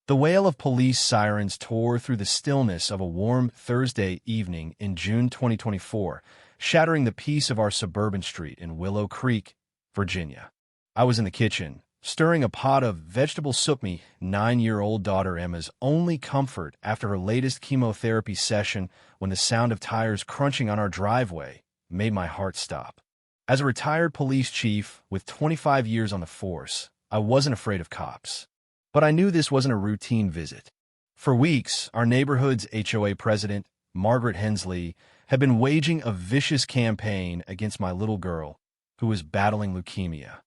The wail of police sirens tore through the stillness of a warm Thursday evening in June 2024, shattering the peace of our suburban street in Willow Creek, Virginia. I was in the kitchen, stirring a pot of vegetable soup. My 9-year-old daughter Emma's only comfort after her latest chemotherapy session, when the sound of tires crunching on our driveway made my heart stop. As a retired police chief with 25 years on the force, I wasn't afraid of cops. But I knew this wasn't a routine visit. For weeks, our neighborhood's HOA president, Margaret Hensley, had been waging a vicious campaign against my little girl, who was battling leukemia.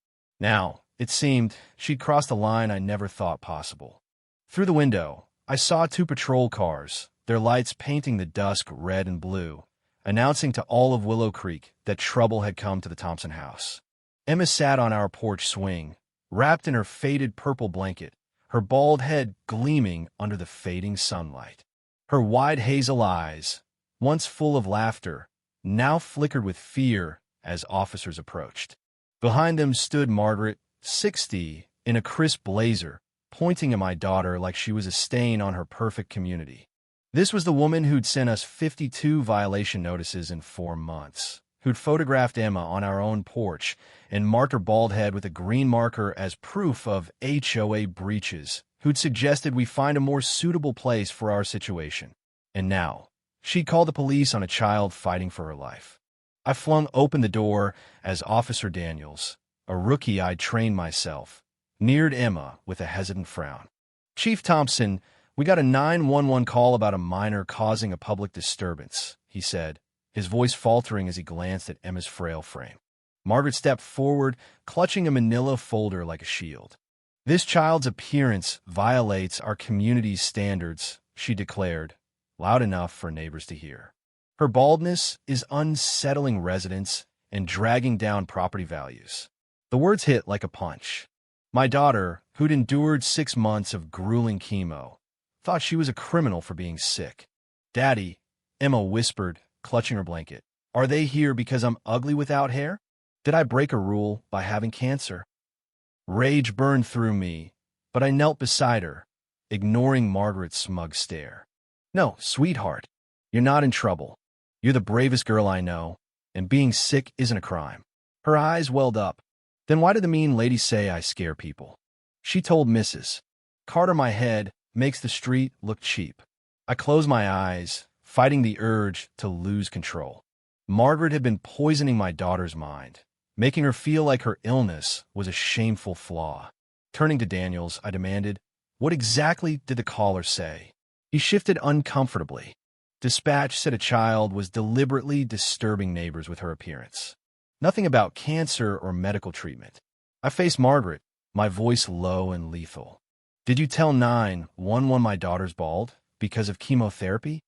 Now, it seemed, she'd crossed a line I never thought possible. Through the window, I saw 2 patrol cars, their lights painting the dusk red and blue, announcing to all of Willow Creek that trouble had come to the Thompson house. Emma sat on our porch swing, wrapped in her faded purple blanket, her bald head gleaming under the fading sunlight. Her wide hazel eyes, once full of laughter, now flickered with fear as officers approached. Behind them stood Margaret, 60, in a crisp blazer, pointing at my daughter like she was a stain on her perfect community. This was the woman who'd sent us 52 violation notices in 4 months, who'd photographed Emma on our own porch and marked her bald head with a green marker as proof of HOA breaches, who'd suggested we find a more suitable place for our situation. And now, she'd called the police on a child fighting for her life. I flung open the door as Officer Daniels, a rookie I'd trained myself, neared Emma with a hesitant frown. "Chief Thompson, we got a 911 call about a minor causing a public disturbance," he said, his voice faltering as he glanced at Emma's frail frame. Margaret stepped forward, clutching a manila folder like a shield. "This child's appearance violates our community's standards," she declared, loud enough for neighbors to hear. "Her baldness is unsettling residents and dragging down property values." The words hit like a punch. My daughter, who'd endured 6 months of grueling chemo, thought she was a criminal for being sick. "Daddy," Emma whispered, clutching her blanket, "are they here because I'm ugly without hair? Did I break a rule by having cancer?" Rage burned through me, but I knelt beside her, ignoring Margaret's smug stare. "No, sweetheart, you're not in trouble. You're the bravest girl I know, and being sick isn't a crime." Her eyes welled up. "Then why did the mean lady say I scare people?" She told Mrs. Carter my head makes the street look cheap. I closed my eyes, fighting the urge to lose control. Margaret had been poisoning my daughter's mind, making her feel like her illness was a shameful flaw. Turning to Daniels, I demanded, "What exactly did the caller say?" He shifted uncomfortably. "Dispatch said a child was deliberately disturbing neighbors with her appearance. Nothing about cancer or medical treatment." I faced Margaret, my voice low and lethal. "Did you tell 911 my daughter's bald because of chemotherapy?"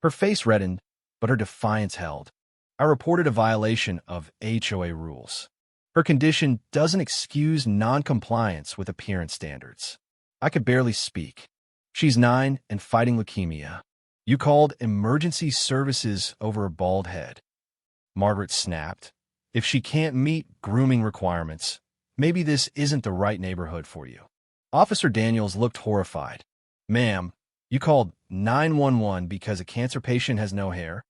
Her face reddened, but her defiance held. "I reported a violation of HOA rules. Her condition doesn't excuse non-compliance with appearance standards." I could barely speak. "She's 9 and fighting leukemia. You called emergency services over a bald head." Margaret snapped. "If she can't meet grooming requirements, maybe this isn't the right neighborhood for you." Officer Daniels looked horrified. "Ma'am, you called 911 because a cancer patient has no hair?"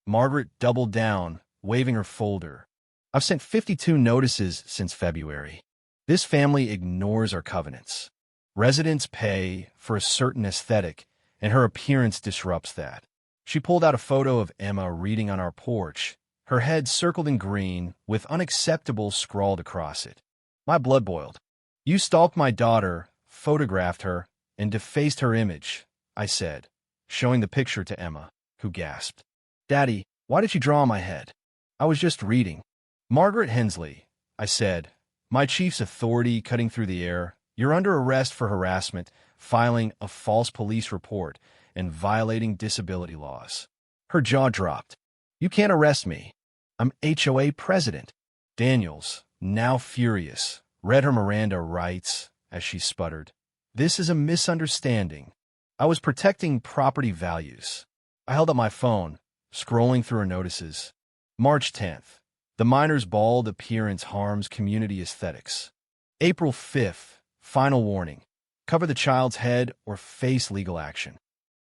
Margaret doubled down, waving her folder. "I've sent 52 notices since February. This family ignores our covenants. Residents pay for a certain aesthetic, and her appearance disrupts that." She pulled out a photo of Emma reading on our porch, her head circled in green with "unacceptable" scrawled across it. My blood boiled. "You stalked my daughter, photographed her, and defaced her image," I said, showing the picture to Emma, who gasped. "Daddy, why did you draw on my head?" "I was just reading." "Margaret Hensley," I said, my chief's authority cutting through the air, "you're under arrest for harassment, filing a false police report, and violating disability laws." Her jaw dropped. "You can't arrest me. I'm HOA president." Daniels, now furious, read her Miranda rights as she sputtered, "This is a misunderstanding. I was protecting property values." I held up my phone, scrolling through her notices. March 10th. The minor's bald appearance harms community aesthetics. April 5th. Final warning. cover the child's head, or face legal action.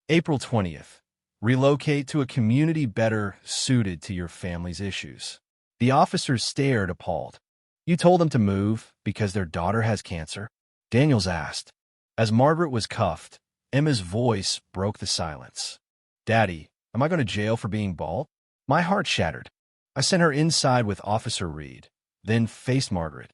April 20th. Relocate to a community better suited to your family's issues. The officers stared appalled. You told them to move because their daughter has cancer? Daniels asked. As Margaret was cuffed, Emma's voice broke the silence. Daddy, am I going to jail for being bald? My heart shattered. I sent her inside with Officer Reed, then faced Margaret.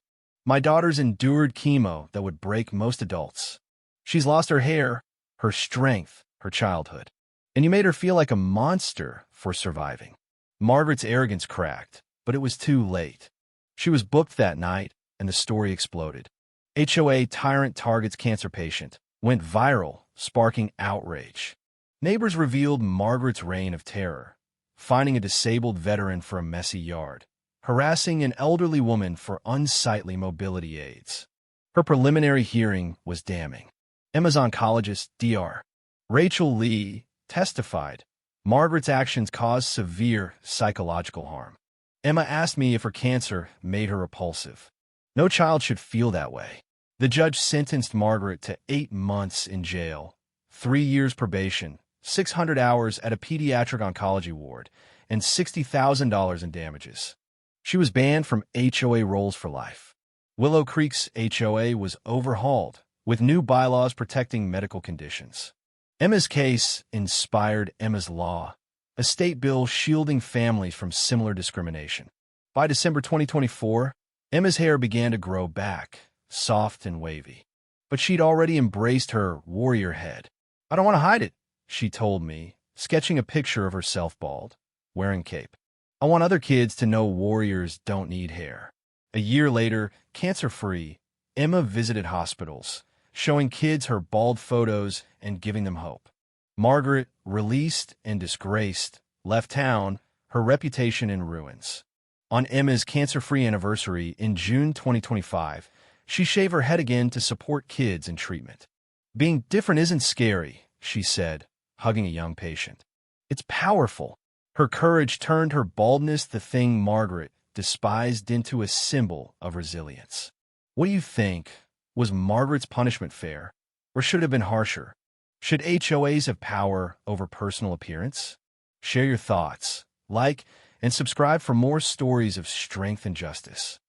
My daughter's endured chemo that would break most adults. She's lost her hair, her strength, her childhood. And you made her feel like a monster for surviving. Margaret's arrogance cracked, but it was too late. She was booked that night, and the story exploded. HOA tyrant targets cancer patient went viral, sparking outrage. Neighbors revealed Margaret's reign of terror, finding a disabled veteran for a messy yard, harassing an elderly woman for unsightly mobility aids. Her preliminary hearing was damning. Emma's oncologist, Dr. Rachel Lee, testified, Margaret's actions caused severe psychological harm. Emma asked me if her cancer made her repulsive. No child should feel that way. The judge sentenced Margaret to 8 months in jail, 3 years probation, 600 hours at a pediatric oncology ward, and $60,000 in damages. She was banned from HOA roles for life. Willow Creek's HOA was overhauled, with new bylaws protecting medical conditions. Emma's case inspired Emma's Law, a state bill shielding families from similar discrimination. By December 2024, Emma's hair began to grow back, soft and wavy. But she'd already embraced her warrior head. I don't want to hide it, she told me, sketching a picture of herself bald, wearing cape. I want other kids to know warriors don't need hair. A year later, cancer-free, Emma visited hospitals, showing kids her bald photos and giving them hope. Margaret, released and disgraced, left town, her reputation in ruins. On Emma's cancer-free anniversary in June 2025, she shaved her head again to support kids in treatment. Being different isn't scary, she said, hugging a young patient. It's powerful. Her courage turned her baldness, the thing Margaret despised, into a symbol of resilience. What do you think? Was Margaret's punishment fair, or should it have been harsher? Should HOAs have power over personal appearance? Share your thoughts, like, and subscribe for more stories of strength and justice.